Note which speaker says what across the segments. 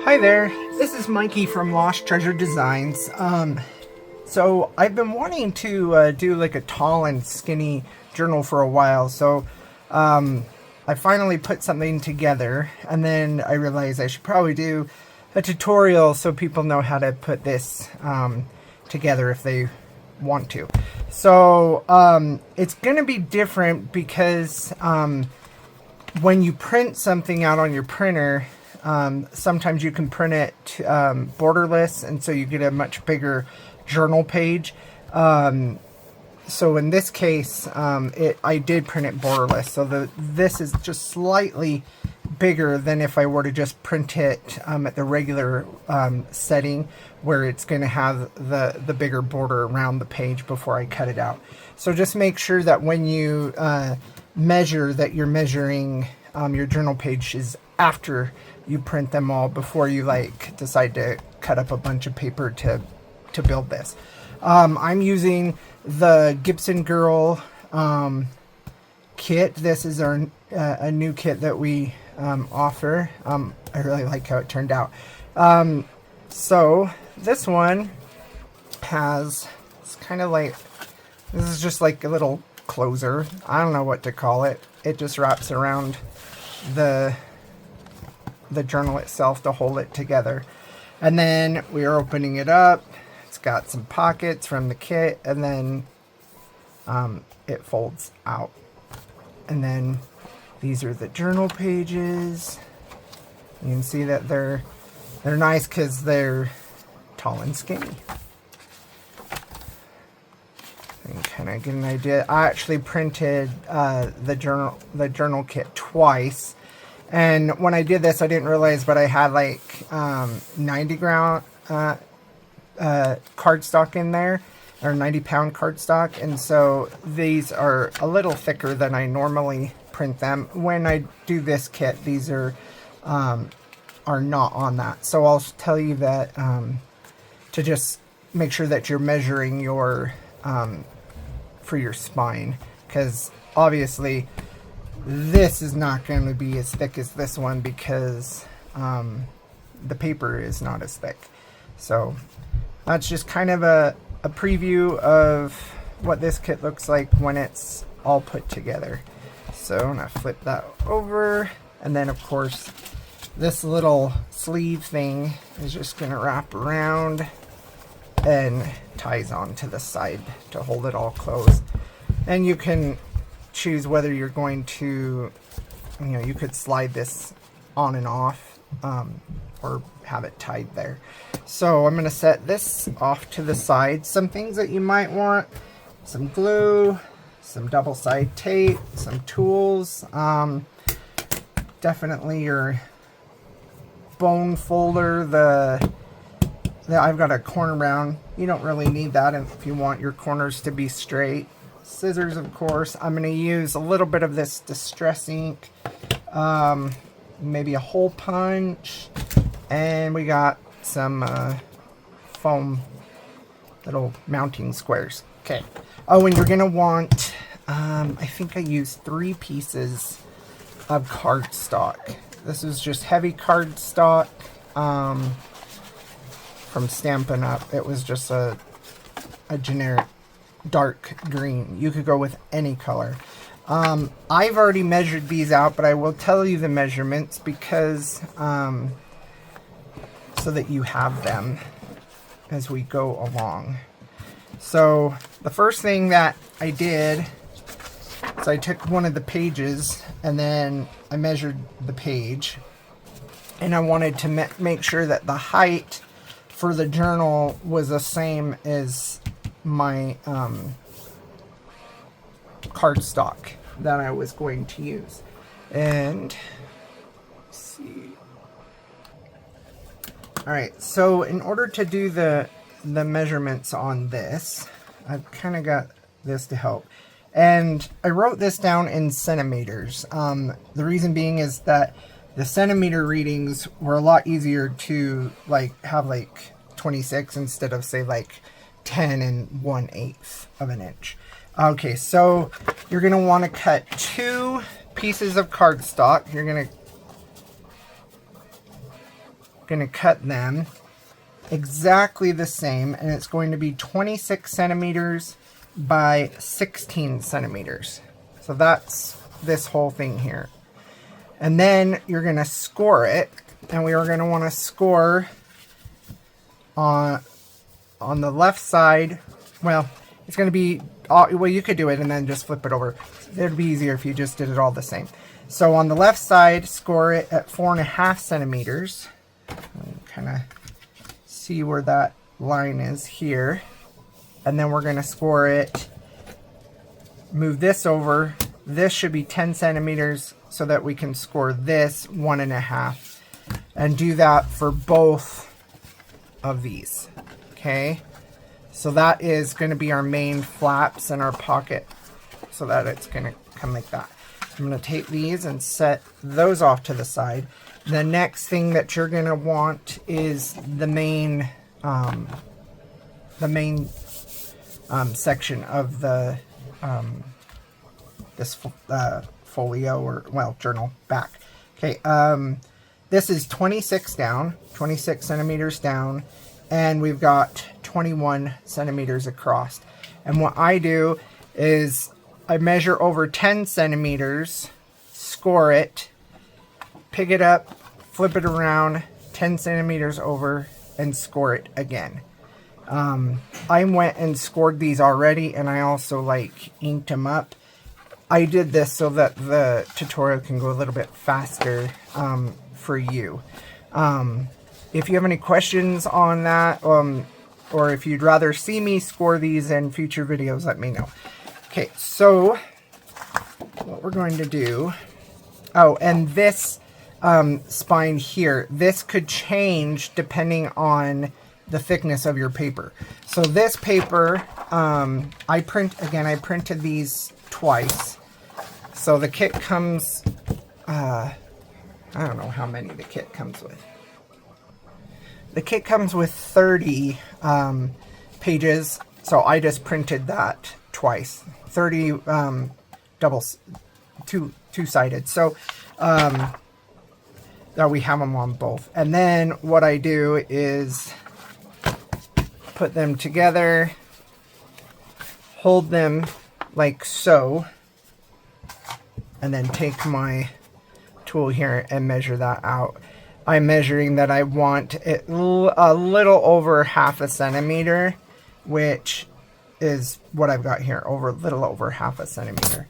Speaker 1: Hi there, this is Mikey from Lost Treasure Designs. So I've been wanting to do like a tall and skinny journal for a while, so I finally put something together, and then I realized I should probably do a tutorial so people know how to put this together if they want to. So it's going to be different because when you print something out on your printer, sometimes you can print it borderless, and so you get a much bigger journal page. So in this case, I did print it borderless, so this is just slightly bigger than if I were to just print it at the regular setting, where it's going to have the bigger border around the page before I cut it out. So just make sure that when you measure, that you're measuring your journal pages after you print them all, before you like decide to cut up a bunch of paper to build this. I'm using the Gibson Girl kit. This is a new kit that we offer. I really like how it turned out. So this one has, it's kind of like, this is just like a little closer. I don't know what to call it. It just wraps around the journal itself to hold it together. And then we are opening it up. It's got some pockets from the kit, and then it folds out. And then these are the journal pages. You can see that they're nice because they're tall and skinny. And kind of get an idea. I actually printed the journal kit twice. And when I did this, I didn't realize, but I had like 90 gram cardstock in there, or 90-pound cardstock, and so these are a little thicker than I normally print them. When I do this kit, these are not on that. So I'll tell you that to just make sure that you're measuring your for your spine, because obviously this is not going to be as thick as this one because the paper is not as thick. So that's just kind of a preview of what this kit looks like when it's all put together. So I'm going to flip that over, and then of course this little sleeve thing is just going to wrap around and ties onto the side to hold it all closed. And you can choose whether you're going to, you could slide this on and off, or have it tied there. So I'm going to set this off to the side. Some things that you might want: some glue, some double-sided tape, some tools, definitely your bone folder. I've got a corner round. You don't really need that if you want your corners to be straight. Scissors, of course. I'm going to use a little bit of this distress ink, maybe a hole punch, and we got some foam little mounting squares. Okay. Oh, and you're going to want, I think I used 3 pieces of cardstock. This is just heavy cardstock from Stampin' Up. It was just a generic dark green. You could go with any color. I've already measured these out, but I will tell you the measurements because so that you have them as we go along. So the first thing that I did is I took one of the pages and then I measured the page, and I wanted to make sure that the height for the journal was the same as my cardstock that I was going to use. And let's see. Alright, so in order to do the measurements on this, I've kind of got this to help. And I wrote this down in centimeters. The reason being is that the centimeter readings were a lot easier to have 26 instead of say 10 1/8 of an inch. Okay, so you're going to want to cut 2 pieces of cardstock. You're going to going to cut them exactly the same, and it's going to be 26 centimeters by 16 centimeters. So that's this whole thing here. And then you're going to score it, and we are going to want to score on the left side. Well, it's going to be, well, you could do it and then just flip it over. It'd be easier if you just did it all the same. So on the left side, score it at 4.5 centimeters. Kind of see where that line is here. And then we're going to score it, move this over. This should be 10 centimeters so that we can score this 1.5. And do that for both of these. Okay. So that is going to be our main flaps in our pocket, so that it's going to come like that. So I'm going to tape these and set those off to the side. The next thing that you're going to want is the main section of the this folio, or well, journal back. Okay, this is 26 centimeters down, and we've got 21 centimeters across. And what I do is I measure over 10 centimeters, score it, pick it up, flip it around 10 centimeters over, and score it again. I went and scored these already, and I also like inked them up. I did this so that the tutorial can go a little bit faster for you. If you have any questions on that, or if you'd rather see me score these in future videos, let me know. Okay, so what we're going to do, oh, and this spine here, this could change depending on the thickness of your paper. So this paper, I printed these twice. So the kit comes, I don't know how many the kit comes with. The kit comes with 30 pages, so I just printed that twice. 30 two-sided. So that we have them on both. And then what I do is put them together, hold them like so, and then take my tool here and measure that out. I'm measuring that I want it a little over 0.5 centimeter, which is what I've got here, a little over 0.5 centimeter.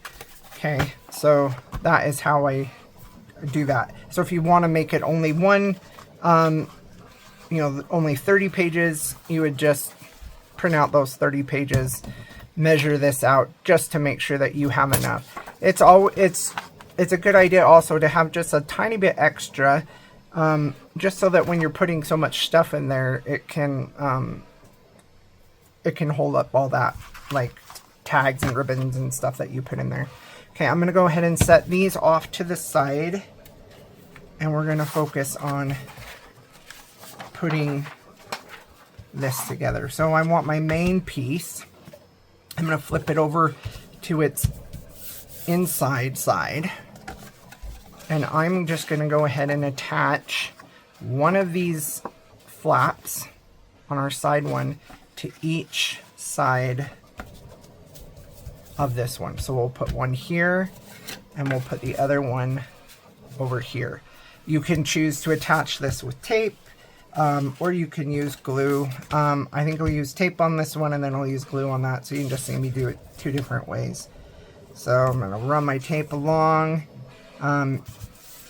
Speaker 1: Okay, so that is how I do that. So if you want to make it only one, only 30 pages, you would just print out those 30 pages, measure this out just to make sure that you have enough. It's a good idea also to have just a tiny bit extra, just so that when you're putting so much stuff in there, it can hold up all that, like tags and ribbons and stuff that you put in there. Okay, I'm going to go ahead and set these off to the side, and we're going to focus on putting this together. So I want my main piece. I'm going to flip it over to its inside side, and I'm just going to go ahead and attach one of these flaps on our side one to each side of this one. So we'll put one here, and we'll put the other one over here. You can choose to attach this with tape, or you can use glue. I think I'll use tape on this one, and then I'll use glue on that, so you can just see me do it two different ways. So I'm going to run my tape along.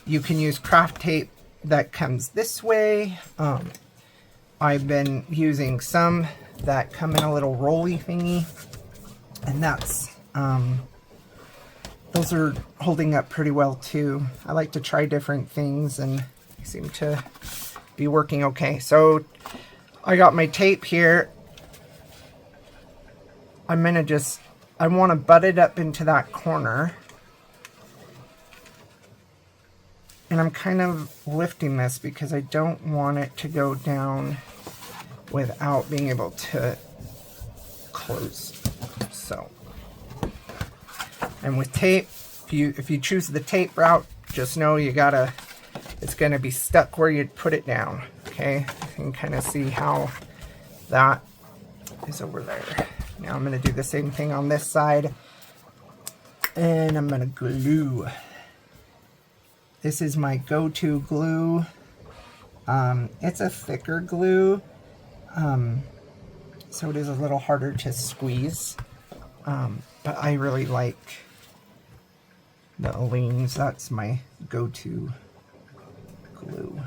Speaker 1: You can use craft tape that comes this way. I've been using some that come in a little rolly thingy, and that's those are holding up pretty well too. I like to try different things, and they seem to be working okay. So I got my tape here. I want to butt it up into that corner, and I'm kind of lifting this because I don't want it to go down without being able to close. So, and with tape, if you choose the tape route, just know you gotta it's going to be stuck where you'd put it down. Okay, you can kind of see how that is over there. Now I'm going to do the same thing on this side, and I'm going to glue. This is my go-to glue. It's a thicker glue, so it is a little harder to squeeze, but I really like the Aleene's. That's my go-to glue.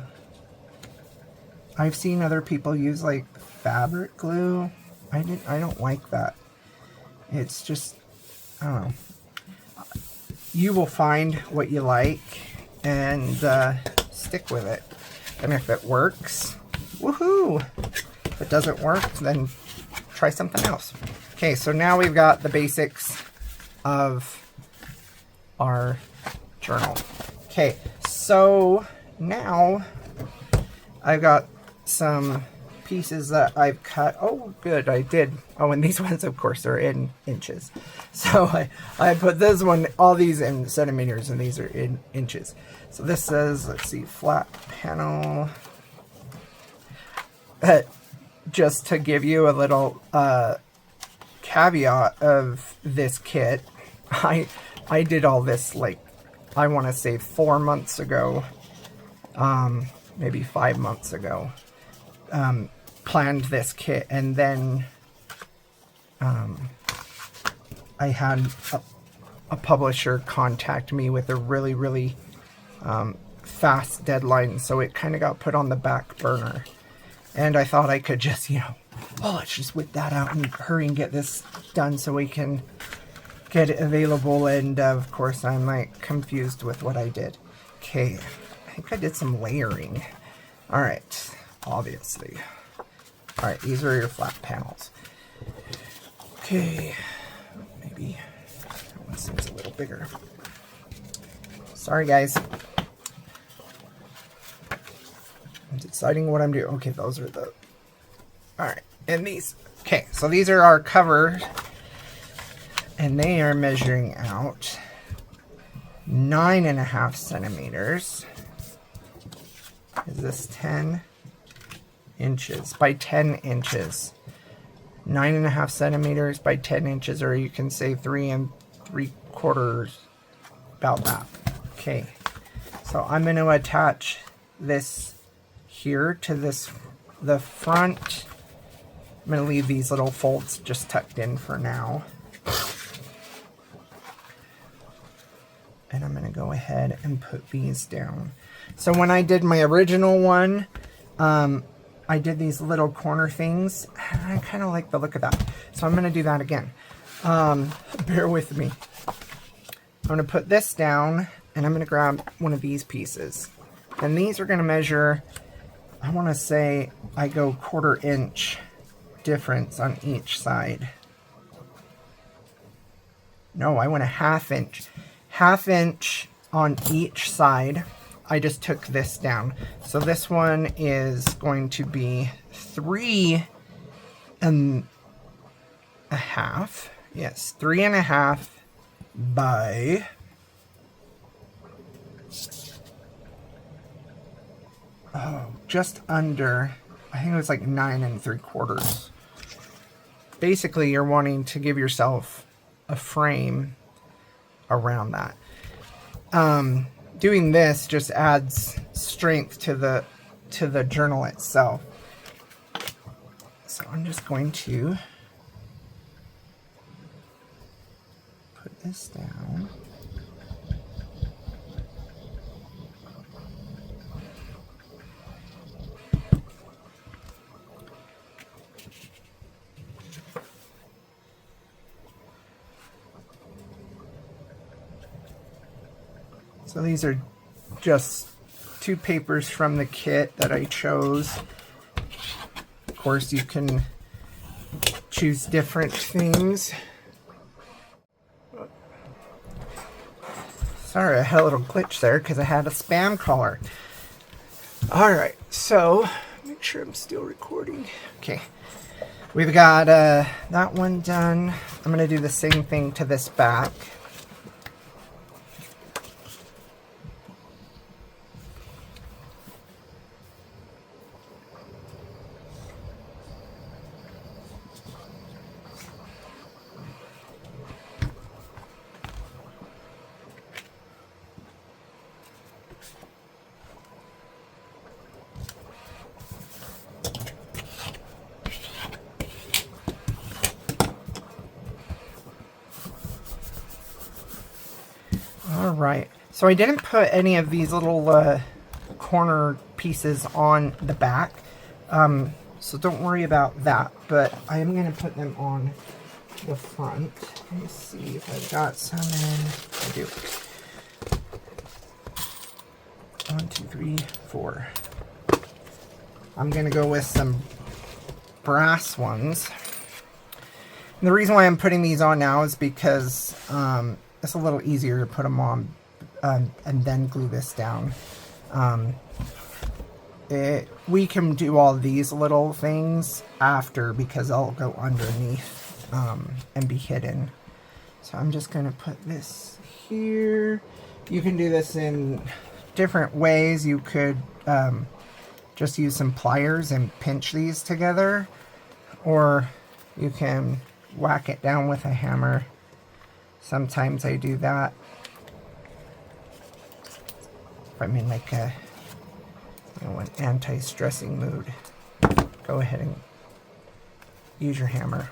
Speaker 1: I've seen other people use like fabric glue. I don't like that. It's just, I don't know. You will find what you like and stick with it. And if it works, woohoo! If it doesn't work, then try something else. Okay, so now we've got the basics of our journal. Okay, so now I've got some pieces that I've cut. Oh, good, I did. Oh, and these ones, of course, are in inches. So I put this one, all these in centimeters, and these are in inches. So this says, let's see, flat panel. Just to give you a little caveat of this kit, I did all this, like, I want to say 4 months ago, maybe 5 months ago. Planned this kit, and then I had a publisher contact me with a really fast deadline, so it kind of got put on the back burner. And I thought I could just, let's just whip that out and hurry and get this done so we can get it available. And of course, I'm like confused with what I did. Okay, I think I did some layering. All right, obviously. All right, these are your flat panels. Okay, maybe that one seems a little bigger. Sorry, guys. I'm deciding what I'm doing. Okay, those are the... All right, and these... Okay, so these are our covers, and they are measuring out 9.5 centimeters. Is this 10 inches by 10 inches? 9.5 centimeters by 10 inches, or you can say 3 3/4, about that. Okay, so I'm going to attach this here to the front. I'm going to leave these little folds just tucked in for now. And I'm going to go ahead and put these down. So when I did my original one, I did these little corner things, and I kind of like the look of that. So I'm going to do that again. Bear with me. I'm going to put this down, and I'm going to grab one of these pieces. And these are going to measure, I want to say I go 1/4 inch difference on each side. No, I went a 1/2 inch. 1/2 inch on each side. I just took this down. So this one is going to be 3 1/2. Yes, 3 1/2 by just under, I think it was like 9 3/4. Basically, you're wanting to give yourself a frame around that. Doing this just adds strength to the journal itself. So I'm just going to put this down. So these are just 2 papers from the kit that I chose. Of course, you can choose different things. Sorry, I had a little glitch there because I had a spam caller. Alright, so make sure I'm still recording. Okay, we've got that one done. I'm going to do the same thing to this back. Right. So I didn't put any of these little corner pieces on the back. So don't worry about that. But I am going to put them on the front. Let me see if I've got some in. I do. 1, 2, 3, 4. I'm going to go with some brass ones. And the reason why I'm putting these on now is because it's a little easier to put them on and then glue this down. We can do all these little things after because I'll go underneath and be hidden. So I'm just going to put this here. You can do this in different ways. You could just use some pliers and pinch these together, or you can whack it down with a hammer. Sometimes I do that if I'm in like a an anti-stressing mood. Go ahead and use your hammer.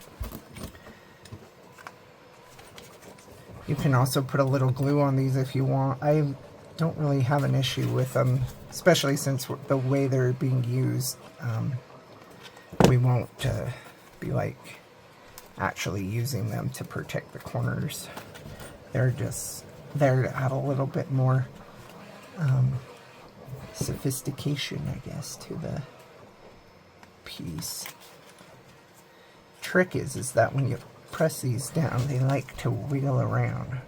Speaker 1: You can also put a little glue on these if you want. I don't really have an issue with them, especially since the way they're being used. We won't be like actually using them to protect the corners. They're just there to add a little bit more sophistication, I guess, to the piece. Trick is that when you press these down, they like to wiggle around.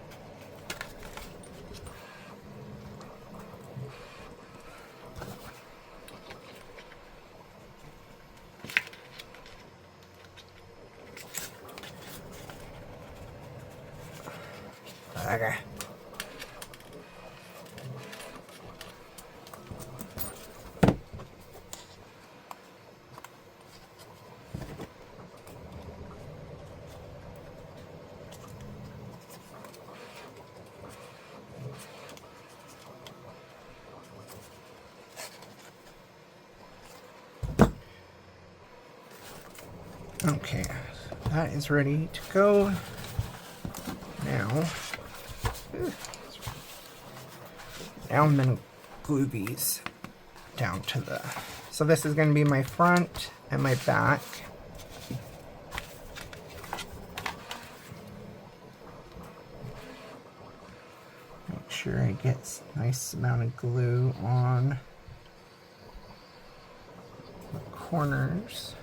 Speaker 1: Okay. Okay, that is ready to go. Now I'm going to glue these down to the... So this is going to be my front and my back. Make sure I get a nice amount of glue on the corners.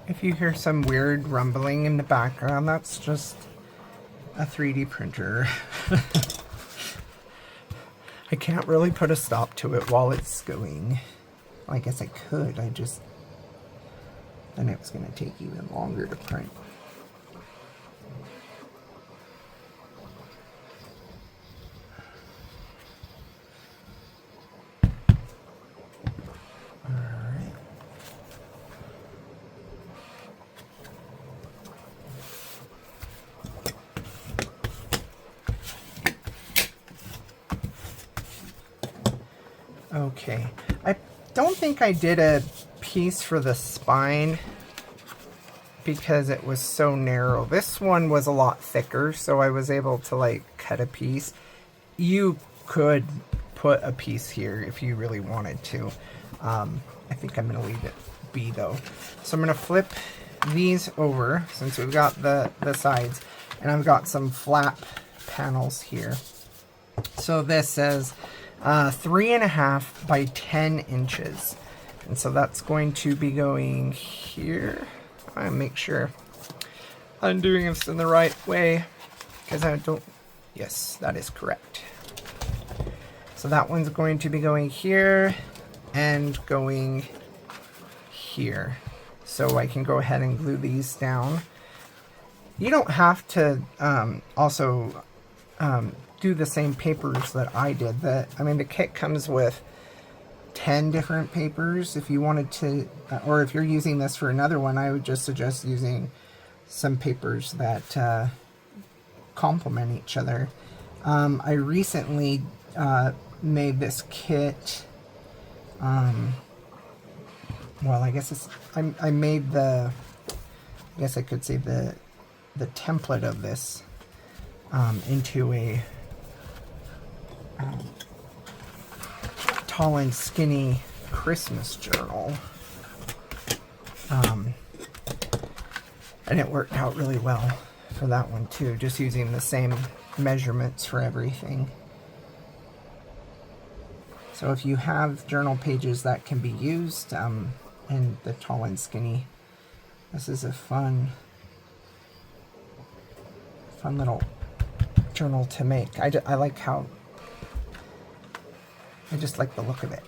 Speaker 1: If you hear some weird rumbling in the background, that's just a 3D printer. I can't really put a stop to it while it's going. Well, I guess I could, then it's going to take even longer to print. Okay, I don't think I did a piece for the spine because it was so narrow. This one was a lot thicker, so I was able to like cut a piece. You could put a piece here if you really wanted to. I think I'm gonna leave it be though. So I'm gonna flip these over since we've got the sides, and I've got some flap panels here. So this says 3.5 by 10 inches. And so that's going to be going here. I make sure I'm doing this in the right way because I don't, yes, that is correct. So that one's going to be going here and going here. So I can go ahead and glue these down. You don't have to also do the same papers that I did. I mean, the kit comes with 10 different papers. If you wanted to, or if you're using this for another one, I would just suggest using some papers that complement each other. I recently made this kit. Well, I guess I made I guess I could say the template of this into a tall and skinny Christmas journal. And it worked out really well for that one too, just using the same measurements for everything. So if you have journal pages that can be used in the tall and skinny, this is a fun little journal to make. I like how, I just like the look of it.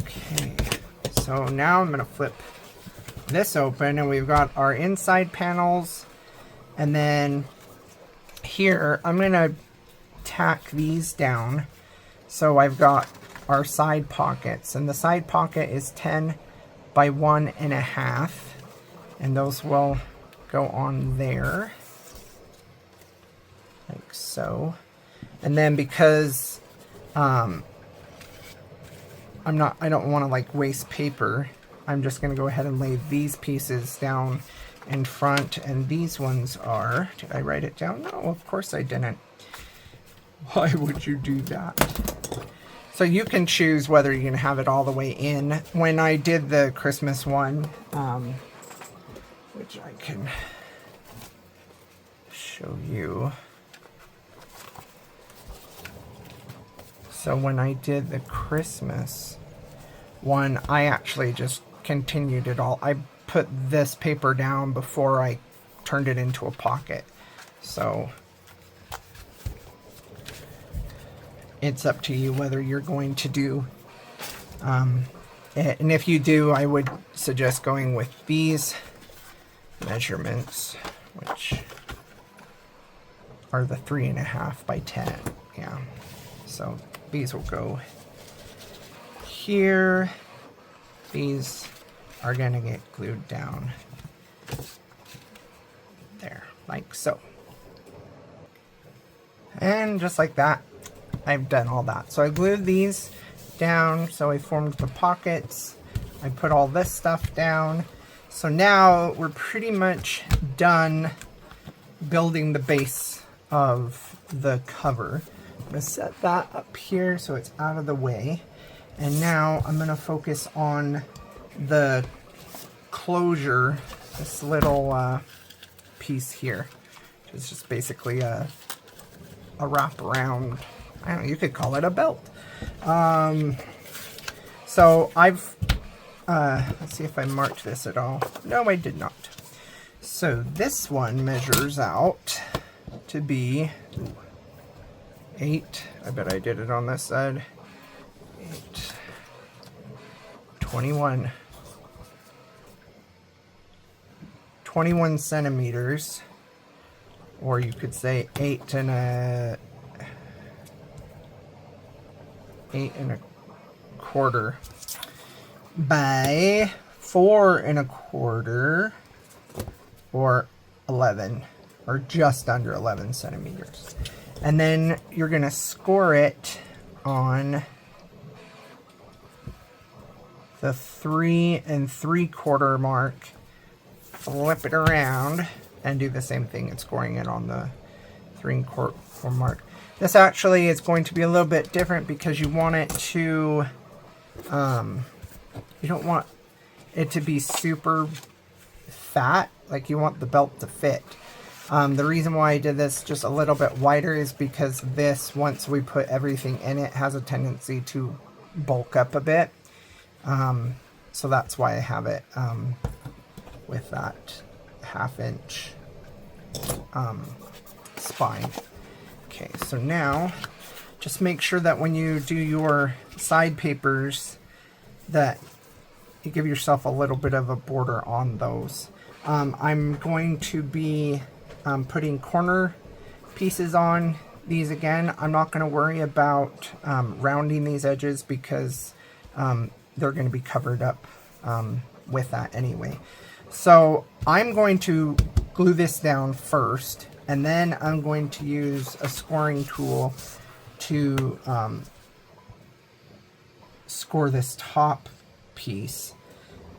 Speaker 1: Okay, so now I'm going to flip this open, and we've got our inside panels, and then here I'm going to tack these down. So I've got our side pockets, and the side pocket is 10 by 1.5, and those will go on there like so. And then because I don't want to like waste paper, I'm just going to go ahead and lay these pieces down in front, and these ones are, did I write it down? No, of course I didn't. Why would you do that? So you can choose whether you're going to have it all the way in. When I did the Christmas one, which I can show you. So when I did the Christmas one, I actually just continued it all. I put this paper down before I turned it into a pocket. So it's up to you whether you're going to do it. And if you do, I would suggest going with these measurements, which are the 3.5 by 10. Yeah, so these will go here. These are going to get glued down there, like so. And just like that, I've done all that. So I glued these down, so I formed the pockets. I put all this stuff down. So now we're pretty much done building the base of the cover. I'm going to set that up here so it's out of the way. And now I'm going to focus on the closure, this little piece here. It's just basically a wraparound, I don't know, you could call it a belt. So I've, let's see if I marked this at all. No, I did not. So this one measures out to be 8, I bet I did it on this side, 8, 21 centimeters, or you could say 8 1/4 by 4 1/4, or 11, or just under 11 centimeters. And then you're going to score it on the 3 3/4 mark, flip it around, and do the same thing and scoring it on the 3 1/4 mark. This actually is going to be a little bit different because you want it to, you don't want it to be super fat, like you want the belt to fit. The reason why I did this just a little bit wider is because this, once we put everything in it, has a tendency to bulk up a bit. So that's why I have it with that 1/2 inch spine. Okay, so now just make sure that when you do your side papers that you give yourself a little bit of a border on those. I'm going to be putting corner pieces on these again. I'm not going to worry about rounding these edges because they're going to be covered up with that anyway. So I'm going to glue this down first, and then I'm going to use a scoring tool to score this top piece.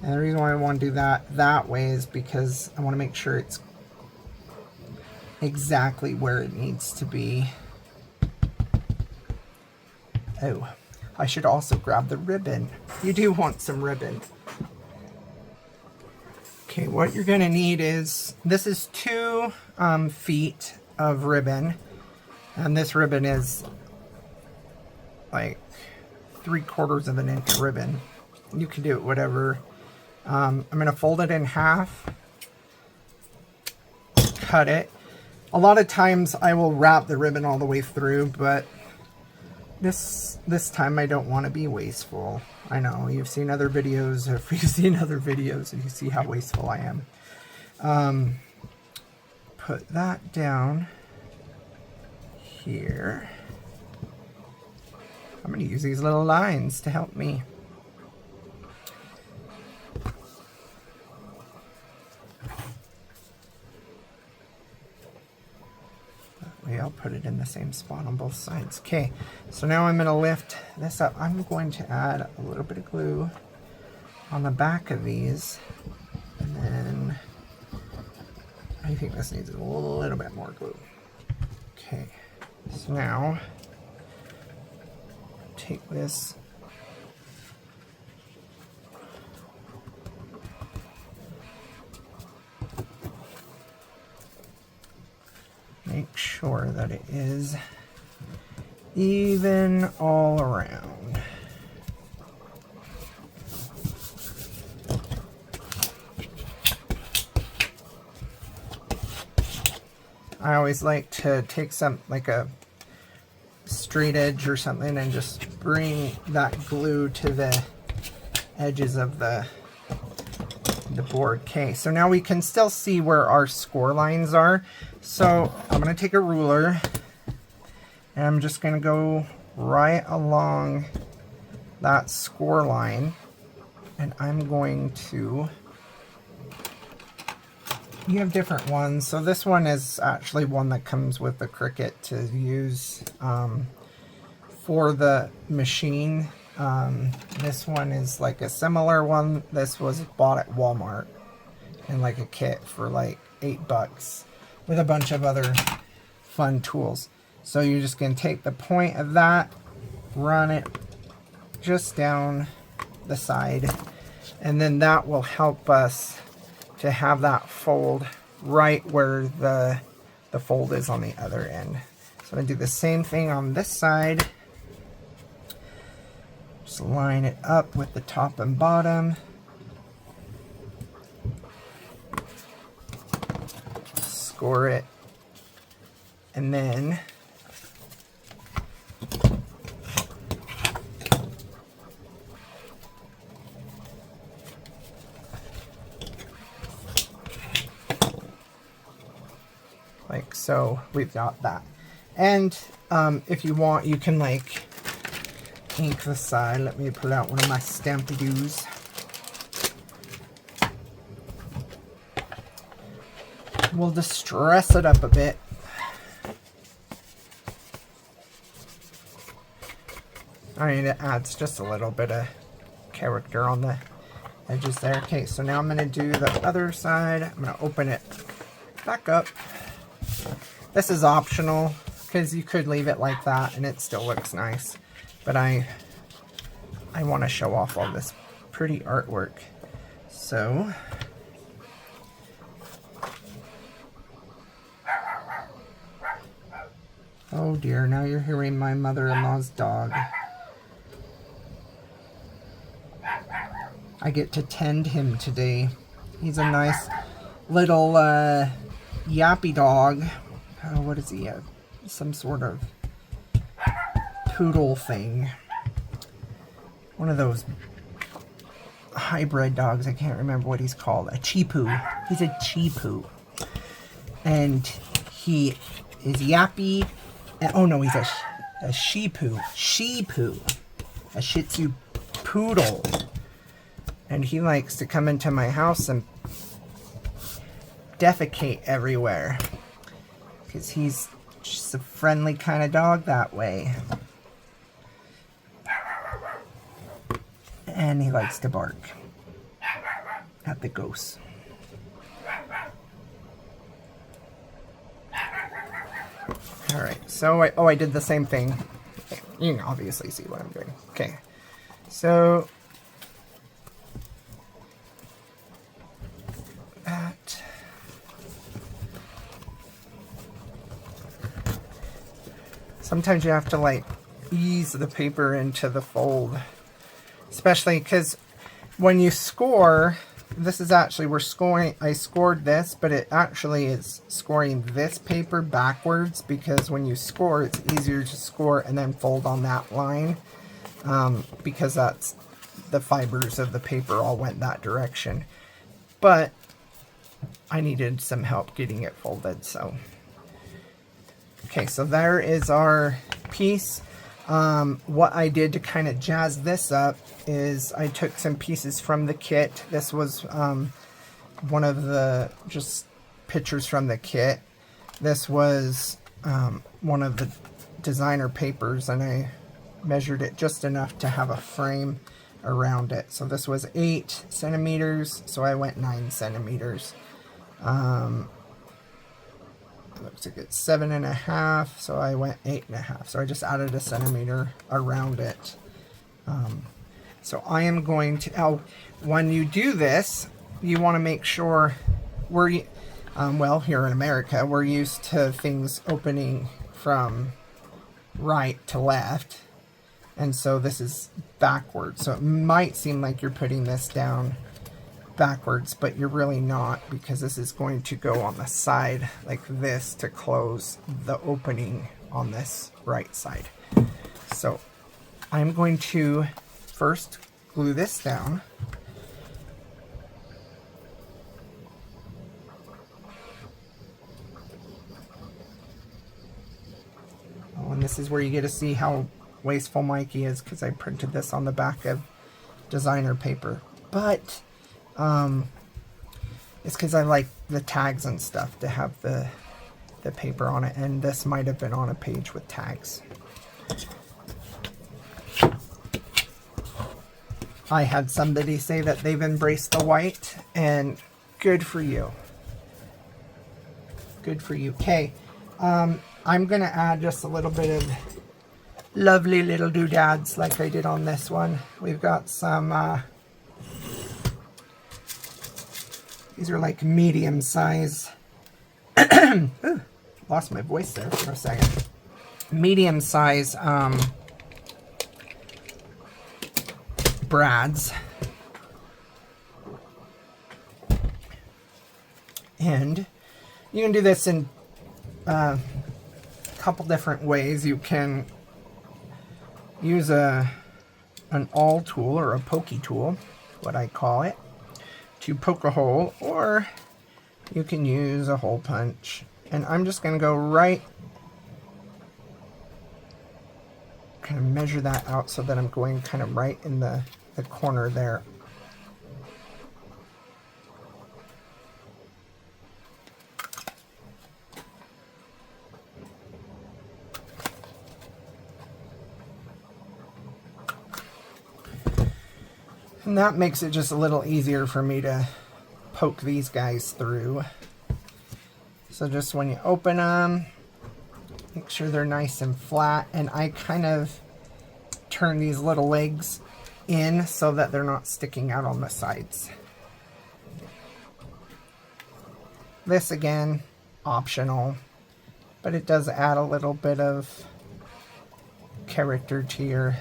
Speaker 1: And the reason why I want to do that way is because I want to make sure it's exactly where it needs to be. Oh, I should also grab the ribbon. You do want some ribbon. Okay, what you're going to need is, this is 2 feet of ribbon, and this ribbon is like 3/4 of an inch ribbon. You can do it whatever. I'm going to fold it in half, cut it. A lot of times I will wrap the ribbon all the way through, but this time I don't want to be wasteful. I know, you've seen other videos, if you've seen other videos, and you see how wasteful I am. Put that down here. I'm going to use these little lines to help me. I'll put it in the same spot on both sides. Okay, so now I'm going to lift this up. I'm going to add a little bit of glue on the back of these, and then I think this needs a little bit more glue. Okay, so now take this make sure that it is even all around. I always like to take some, like a straight edge or something, and just bring that glue to the edges of the board. Okay, so now we can still see where our score lines are. So I'm going to take a ruler, and I'm just going to go right along that score line, and I'm going to, you have different ones. So this one is actually one that comes with the Cricut to use for the machine. This one is like a similar one. This was bought at Walmart in like a kit for like $8 with a bunch of other fun tools. So you're just going to take the point of that, run it just down the side, and then that will help us to have that fold right where the fold is on the other end. So I'm going to do the same thing on this side. Just line it up with the top and bottom. Score it. And then like so, we've got that. And if you want, you can like ink the side. Let me pull out one of my Stamp-A-Doos. We'll just dress it up a bit. I mean, it adds just a little bit of character on the edges there. Okay, so now I'm going to do the other side. I'm going to open it back up. This is optional because you could leave it like that and it still looks nice. But I want to show off all this pretty artwork. So oh dear, now you're hearing my mother-in-law's dog. I get to tend him today. He's a nice little yappy dog. Oh, what is he? Some sort of poodle thing. One of those hybrid dogs. I can't remember what he's called. A Chipu. He's a Chipu. And he is yappy. Oh no, he's a Shipu. Shipu. A Shih Tzu poodle. And he likes to come into my house and defecate everywhere. Because he's just a friendly kind of dog that way. And he likes to bark at the ghosts. Alright, so I did the same thing. You can obviously see what I'm doing. Okay, so that. Sometimes you have to like ease the paper into the fold, especially because when you score, this is actually, I scored this, but it actually is scoring this paper backwards, because when you score, it's easier to score and then fold on that line, because that's the fibers of the paper all went that direction. But I needed some help getting it folded, so. Okay, so there is our piece. What I did to kind of jazz this up is I took some pieces from the kit. This was one of the just pictures from the kit. This was one of the designer papers, and I measured it just enough to have a frame around it. So this was 8 centimeters, so I went 9 centimeters. Looks like it's 7.5, so I went 8.5. So I just added a centimeter around it. So I am going to, when you do this, you want to make sure well, here in America, we're used to things opening from right to left. And so this is backwards. So it might seem like you're putting this down backwards, but you're really not, because this is going to go on the side like this to close the opening on this right side. So I'm going to first glue this down. Oh, and this is where you get to see how wasteful Mikey is, because I printed this on the back of designer paper. But it's because I like the tags and stuff to have the paper on it, and this might have been on a page with tags. I had somebody say that they've embraced the white, and good for you. Good for you. Okay, I'm going to add just a little bit of lovely little doodads like I did on this one. We've got some these are like medium size. Ooh, lost my voice there for a second. Medium size brads. And you can do this in a couple different ways. You can use an awl tool, or a pokey tool, what I call it, to poke a hole, or you can use a hole punch. And I'm just going to go right, kind of measure that out so that I'm going kind of right in the corner there. And that makes it just a little easier for me to poke these guys through. So just when you open them, make sure they're nice and flat. And I kind of turn these little legs in so that they're not sticking out on the sides. This, again, optional, but it does add a little bit of character to your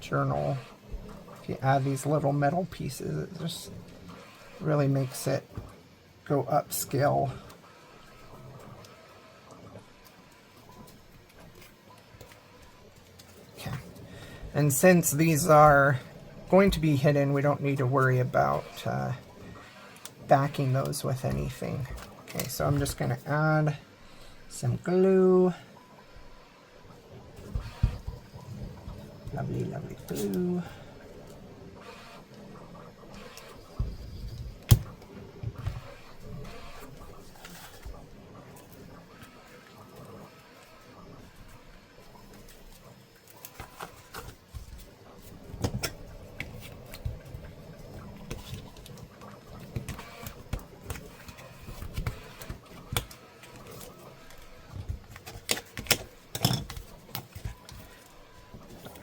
Speaker 1: journal. You add these little metal pieces, it just really makes it go upscale. Okay, and since these are going to be hidden. We don't need to worry about backing those with anything. Okay, so I'm just going to add some glue. Lovely, lovely glue.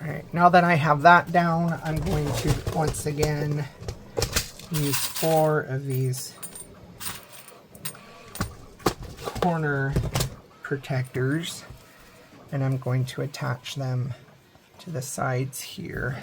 Speaker 1: Alright, now that I have that down, I'm going to once again use 4 of these corner protectors, and I'm going to attach them to the sides here.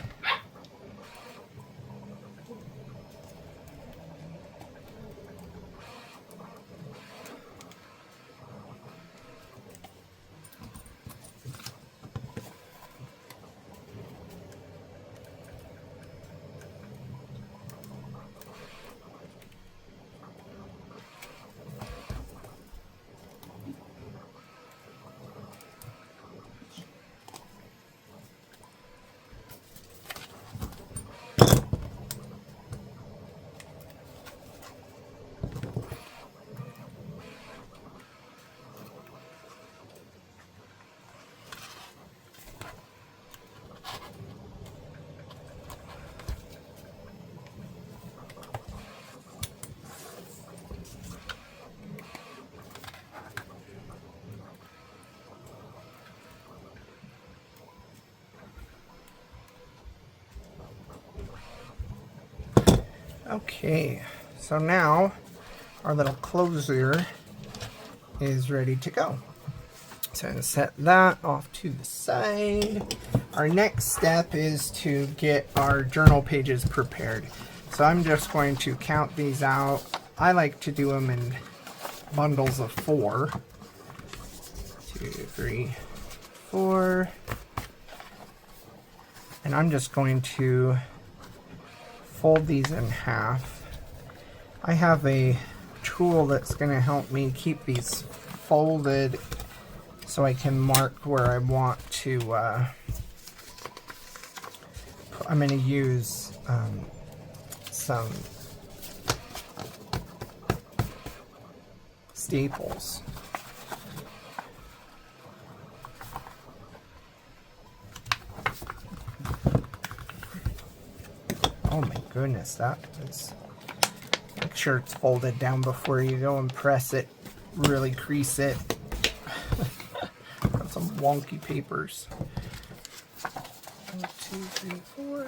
Speaker 1: Okay, so now our little closer is ready to go. So I'm going to set that off to the side. Our next step is to get our journal pages prepared. So I'm just going to count these out. I like to do them in bundles of 4. 2, 3, 4. And I'm just going to fold these in half. I have a tool that's going to help me keep these folded so I can mark where I want to. I'm going to use some staples. Oh my goodness, that is. Make sure it's folded down before you go and press it. Really crease it. Got some wonky papers. 1, 2, 3, 4.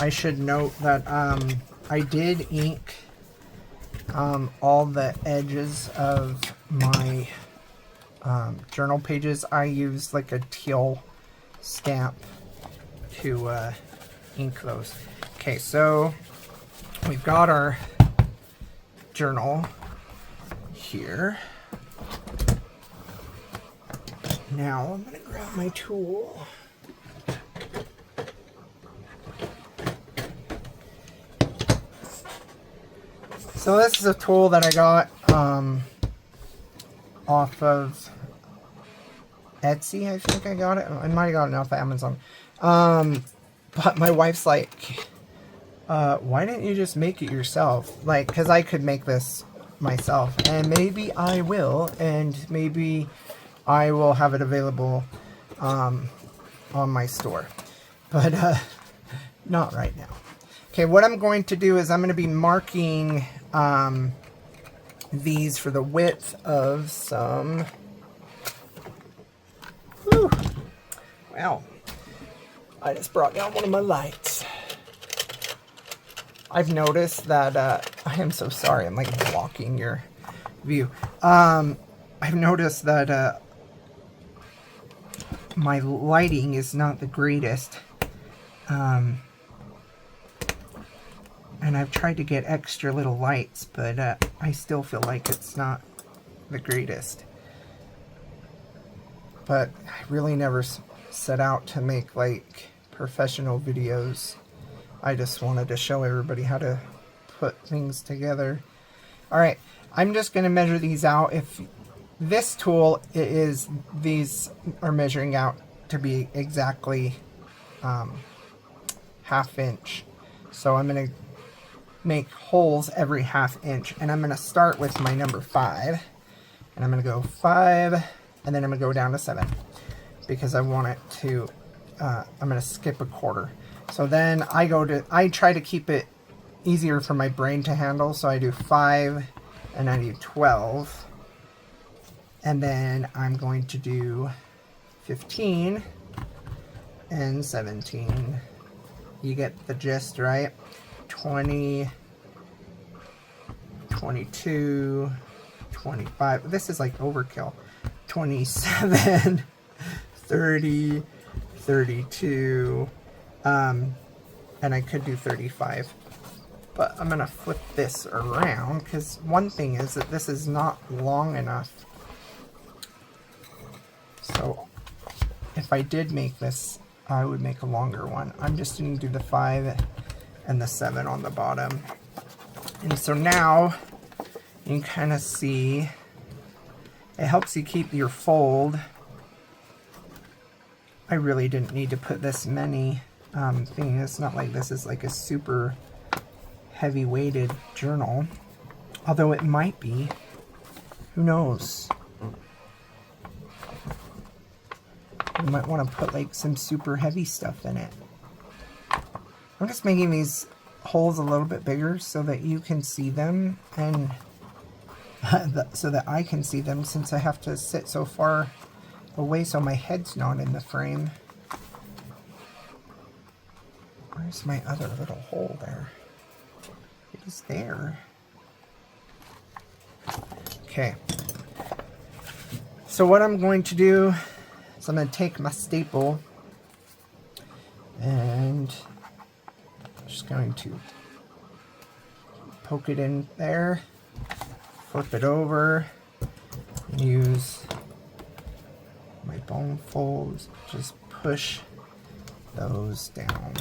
Speaker 1: I should note that I did ink all the edges of my journal pages. I used like a teal stamp to ink those. Okay, so we've got our journal here. Now I'm going to grab my tool. So this is a tool that I got off of Etsy. I think I got it. I might have gotten it off Amazon. But my wife's like, why didn't you just make it yourself? Like, because I could make this myself. And maybe I will. And maybe I will have it available on my store. But not right now. Okay, what I'm going to do is I'm going to be marking these for the width of some. Whew. Well, I just brought down one of my lights. I've noticed that I am so sorry. I'm like blocking your view. I've noticed that my lighting is not the greatest. And I've tried to get extra little lights, but I still feel like it's not the greatest. But I really never set out to make like professional videos. I just wanted to show everybody how to put things together. Alright, I'm just going to measure these out. If this tool these are measuring out to be exactly ½ inch. So I'm going to make holes every ½ inch, and I'm going to start with my number 5, and I'm going to go 5, and then I'm going to go down to 7 because I want it to, I'm going to skip a quarter. So then I try to keep it easier for my brain to handle, so I do 5 and I do 12, and then I'm going to do 15 and 17. You get the gist, right? 20, 22, 25. This is like overkill. 27, 30, 32, and I could do 35. But I'm going to flip this around because one thing is that this is not long enough. So if I did make this, I would make a longer one. I'm just going to do the 5 and the 7 on the bottom. And so now you can kind of see it helps you keep your fold. I really didn't need to put this many things. It's not like this is like a super heavy weighted journal, although it might be. Who knows? You might want to put like some super heavy stuff in it. I'm just making these holes a little bit bigger so that you can see them, and so that I can see them, since I have to sit so far away so my head's not in the frame. Where's my other little hole there? It is there. Okay. So what I'm going to do is I'm going to take my staple and I'm just going to poke it in there, flip it over, and use my bone folds, just push those down.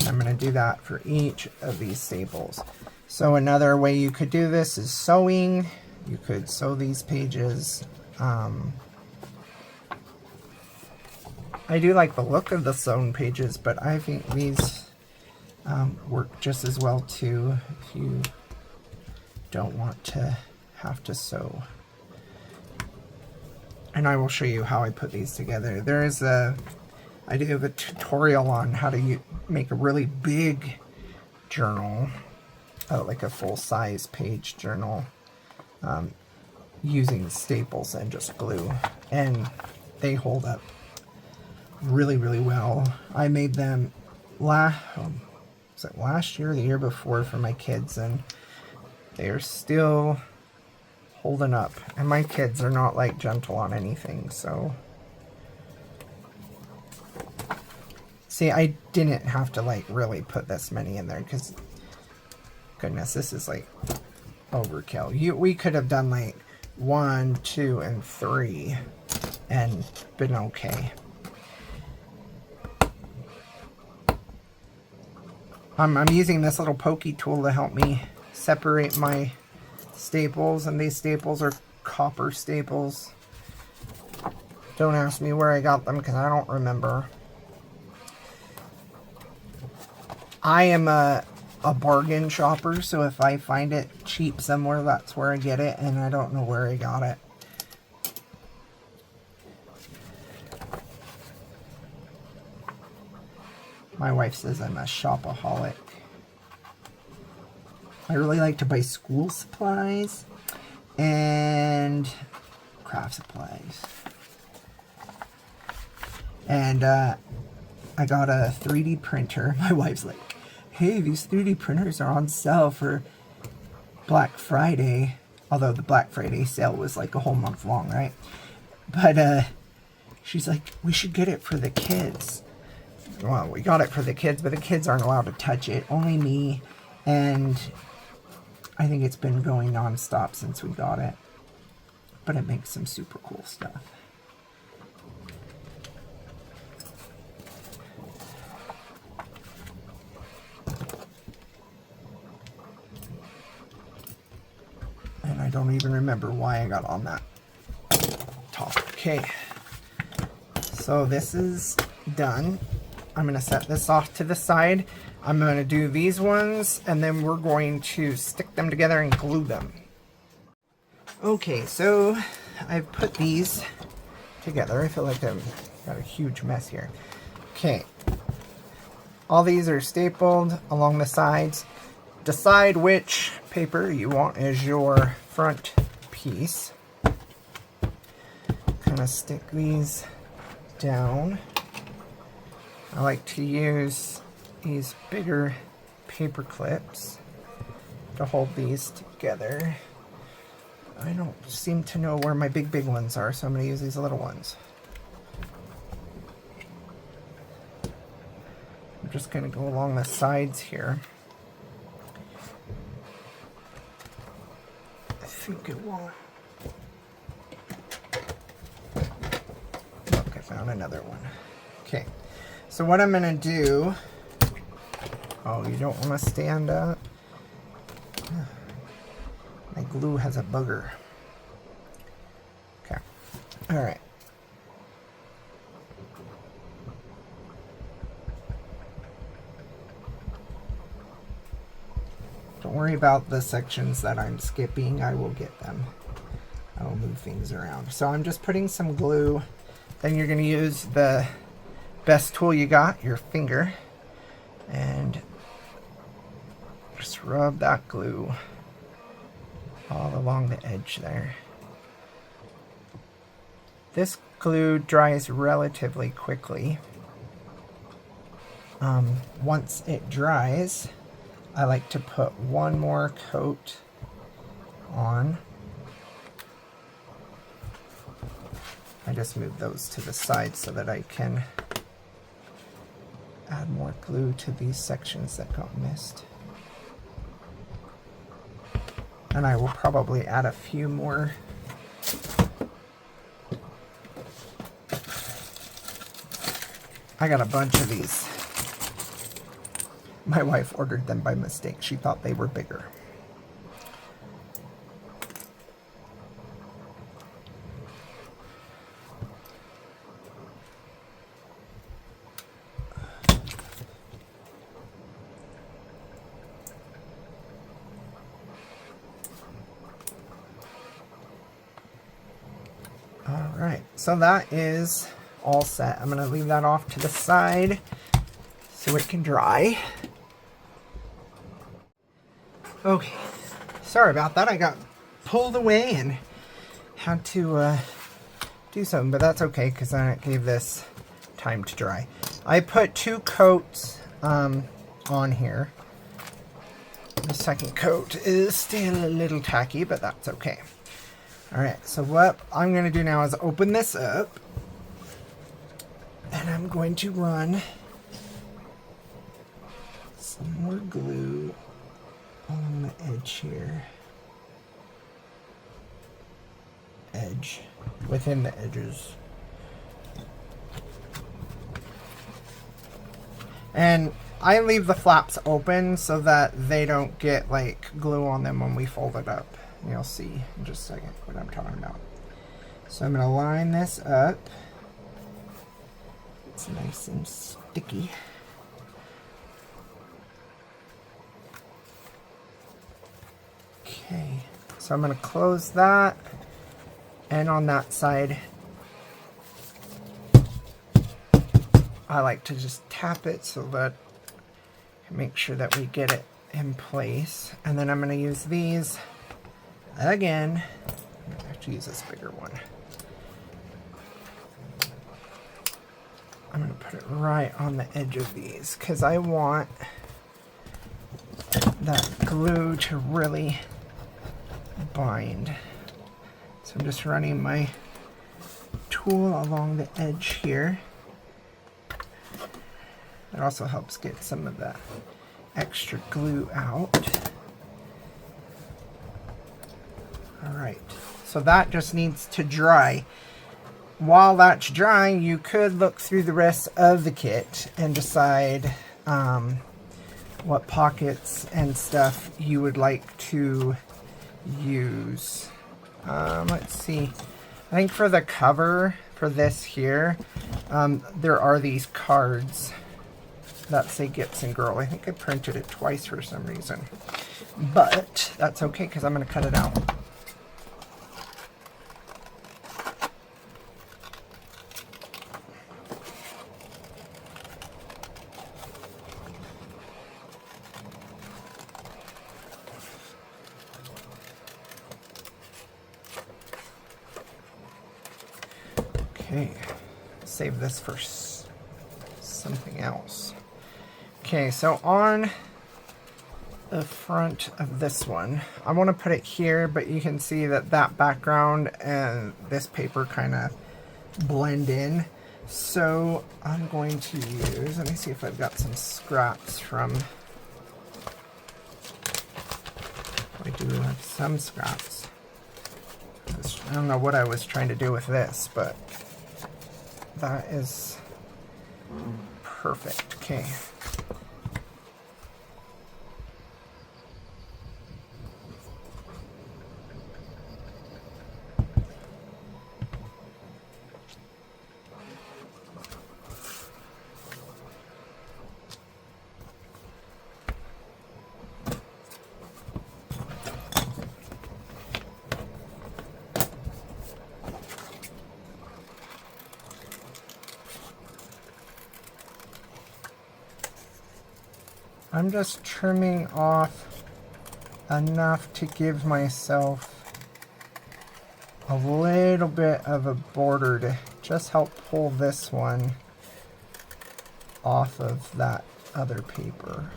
Speaker 1: I'm going to do that for each of these staples. So another way you could do this is sewing. You could sew these pages. I do like the look of the sewn pages, but I think these work just as well too if you don't want to have to sew. And I will show you how I put these together. I do have a tutorial on how to make a really big journal, like a full-size page journal, using staples and just glue, and they hold up really, really well. I made them was it last year or the year before for my kids, and they are still holding up. And my kids are not like gentle on anything, so see, I didn't have to like really put this many in there because goodness, this is like overkill. We could have done like 1, 2, and 3 and been okay. I'm using this little pokey tool to help me separate my staples, and these staples are copper staples. Don't ask me where I got them because I don't remember. I am a bargain shopper, so if I find it cheap somewhere, that's where I get it, and I don't know where I got it. My wife says I'm a shopaholic. I really like to buy school supplies and craft supplies. And I got a 3D printer. My wife's like, hey, these 3D printers are on sale for Black Friday. Although the Black Friday sale was like a whole month long, right? But she's like, we should get it for the kids. Well, we got it for the kids, but the kids aren't allowed to touch it. Only me, and I think it's been going non-stop since we got it. But it makes some super cool stuff. And I don't even remember why I got on that top. Okay, so this is done. I'm going to set this off to the side. I'm going to do these ones, and then we're going to stick them together and glue them. Okay, so I've put these together. I feel like I've got a huge mess here. Okay, all these are stapled along the sides. Decide which paper you want as your front piece. Kind of stick these down. I like to use these bigger paper clips to hold these together. I don't seem to know where my big ones are, so I'm going to use these little ones. I'm just going to go along the sides here. I think it won't. Look, I found another one. Okay, so what I'm going to do... Oh, you don't want to stand up? My glue has a bugger. Okay. Alright. Don't worry about the sections that I'm skipping. I will get them. I will move things around. So I'm just putting some glue. Then you're going to use the best tool you got, your finger. And just rub that glue all along the edge there. This glue dries relatively quickly. Once it dries, I like to put one more coat on. I just move those to the side so that I can add more glue to these sections that got missed. And I will probably add a few more. I got a bunch of these. My wife ordered them by mistake. She thought they were bigger. Alright, so that is all set. I'm going to leave that off to the side so it can dry. Okay, sorry about that. I got pulled away and had to do something, but that's okay because then it gave this time to dry. I put 2 coats on here. The second coat is still a little tacky, but that's okay. Alright, so what I'm going to do now is open this up, and I'm going to run some more glue along the edge here. Edge, within the edges. And I leave the flaps open so that they don't get like glue on them when we fold it up. You'll see in just a second what I'm talking about. So I'm going to line this up. It's nice and sticky. Okay, so I'm going to close that, and on that side I like to just tap it so that make sure that we get it in place. And then I'm going to use these again. I have to use this bigger one. I'm going to put it right on the edge of these because I want that glue to really bind. So I'm just running my cool along the edge here. It also helps get some of the extra glue out. Alright, so that just needs to dry. While that's drying, you could look through the rest of the kit and decide what pockets and stuff you would like to use. Let's see. I think for the cover for this here, there are these cards that say Gibson Girl. I think I printed it twice for some reason. But that's okay because I'm going to cut it out. Okay, save this for something else. Okay, so on the front of this one, I want to put it here, but you can see that that background and this paper kind of blend in. So I'm going to use, let me see if I've got some scraps from, I do have some scraps. I don't know what I was trying to do with this, but that is perfect. Okay. I'm just trimming off enough to give myself a little bit of a border to just help pull this one off of that other paper.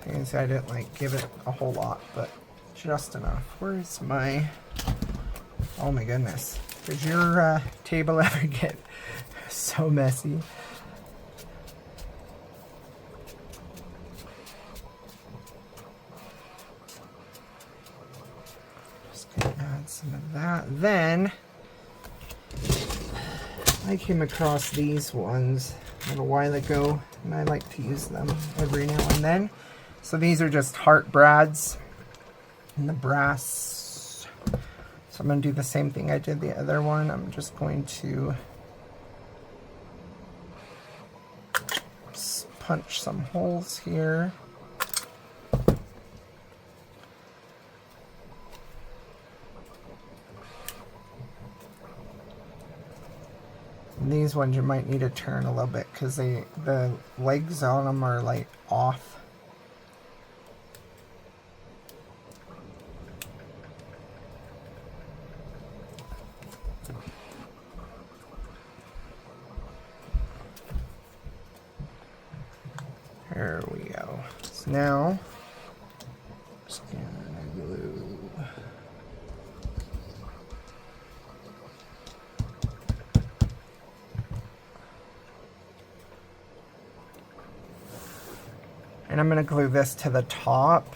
Speaker 1: You can see I didn't like give it a whole lot, but just enough. Where's my, oh my goodness. Does your table ever get so messy? Some of that. Then I came across these ones a little while ago, and I like to use them every now and then. So these are just heart brads in the brass. So I'm going to do the same thing I did the other one. I'm just going to punch some holes here. And these ones you might need to turn a little bit because the legs on them are like off. There we go. So now, just gonna glue. And I'm going to glue this to the top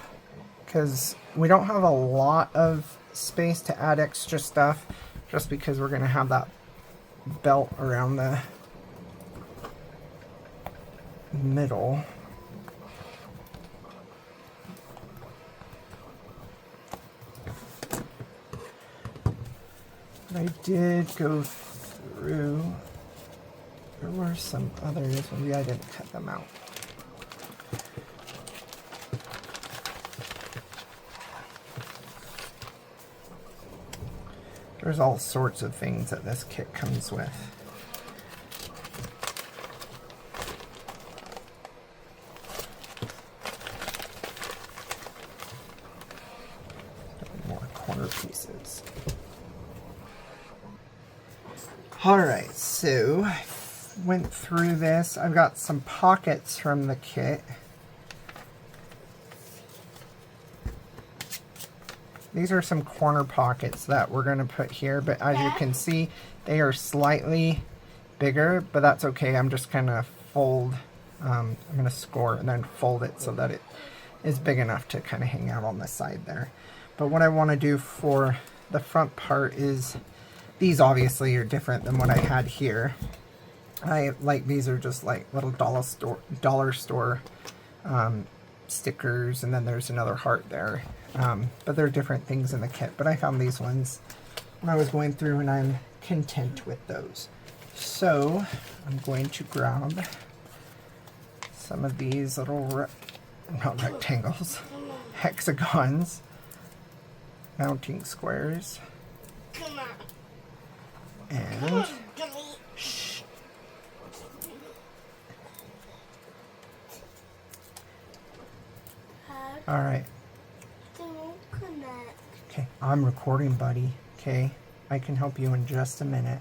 Speaker 1: because we don't have a lot of space to add extra stuff just because we're going to have that belt around the middle. But I did go through, there were some others, maybe I didn't cut them out. There's all sorts of things that this kit comes with. More corner pieces. Alright, so I went through this. I've got some pockets from the kit. these are some corner pockets that we're going to put here, but as you can see, they are slightly bigger, but that's okay. I'm just going to fold, I'm going to score and then fold it so that it is big enough to kind of hang out on the side there. But what I want to do for the front part is, these obviously are different than what I had here. I like, these are just like little dollar store stickers, and then there's another heart there. But there are different things in the kit, but I found these ones when I was going through and I'm content with those. So I'm going to grab some of these little, not rectangles, hexagons, mounting squares, and alright. Okay, I'm recording, buddy. Okay, I can help you in just a minute.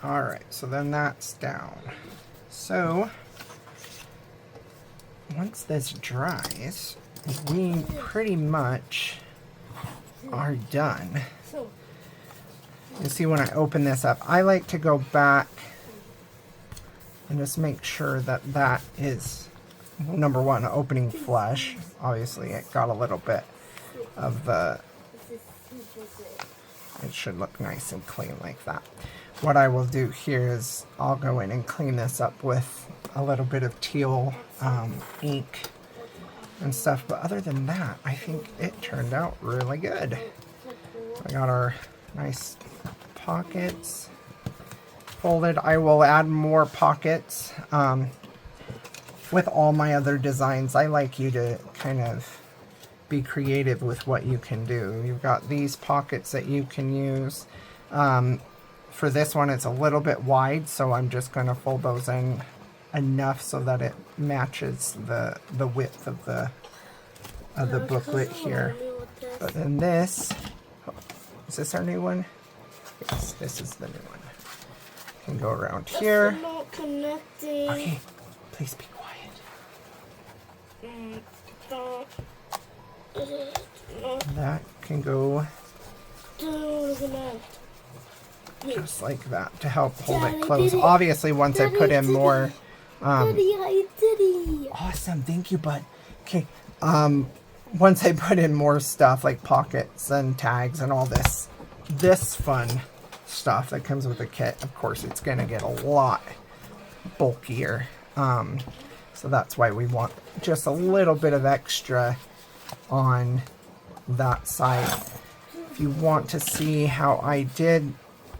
Speaker 1: Alright, so then that's down. So, once this dries, we pretty much are done. You see, when I open this up, I like to go back and just make sure that that is, number one, opening flush. Obviously, it got a little bit of the, it should look nice and clean like that. What I will do here is I'll go in and clean this up with a little bit of teal ink and stuff. But other than that, I think it turned out really good. We got our nice pockets folded. I will add more pockets with all my other designs. I like you to kind of be creative with what you can do. You've got these pockets that you can use. For this one, it's a little bit wide, so I'm just going to fold those in enough so that it matches the width of the booklet here. But then this, is this our new one? Yes, this is the new one. Can go around here.
Speaker 2: Not connecting.
Speaker 1: Okay, please be quiet. That can go just like that to help hold it close. Obviously, once I put in more, awesome, thank you, bud. Okay, once I put in more stuff like pockets and tags and all this fun stuff that comes with the kit, of course, it's gonna get a lot bulkier. So that's why we want just a little bit of extra on that side. If you want to see how I did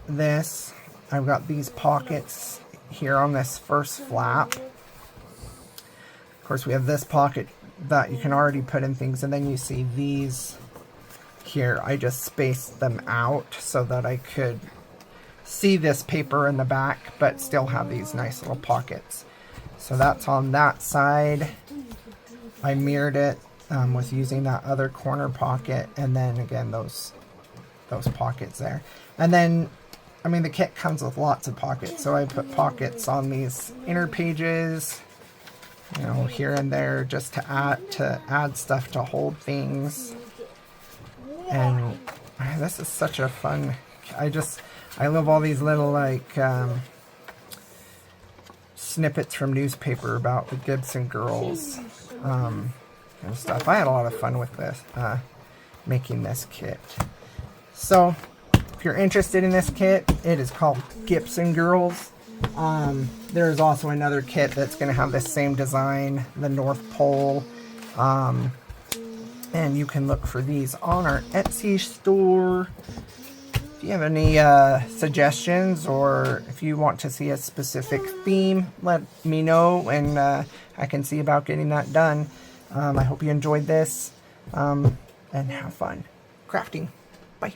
Speaker 1: this, I've got these pockets here on this first flap. Of course, we have this pocket that you can already put in things, and then you see these here. I just spaced them out so that I could see this paper in the back, but still have these nice little pockets. So that's on that side. I mirrored it with using that other corner pocket, and then again those pockets there. And then, I mean, the kit comes with lots of pockets, so I put pockets on these inner pages, you know, here and there, just to add stuff to hold things. And this is such a fun, I love all these little like snippets from newspaper about the Gibson Girls and stuff. I had a lot of fun with this, making this kit. So if you're interested in this kit, it is called Gibson Girls. There's also another kit that's going to have the same design, the North Pole. And you can look for these on our Etsy store. If you have any suggestions, or if you want to see a specific theme, let me know, and I can see about getting that done. I hope you enjoyed this, and have fun crafting. Bye.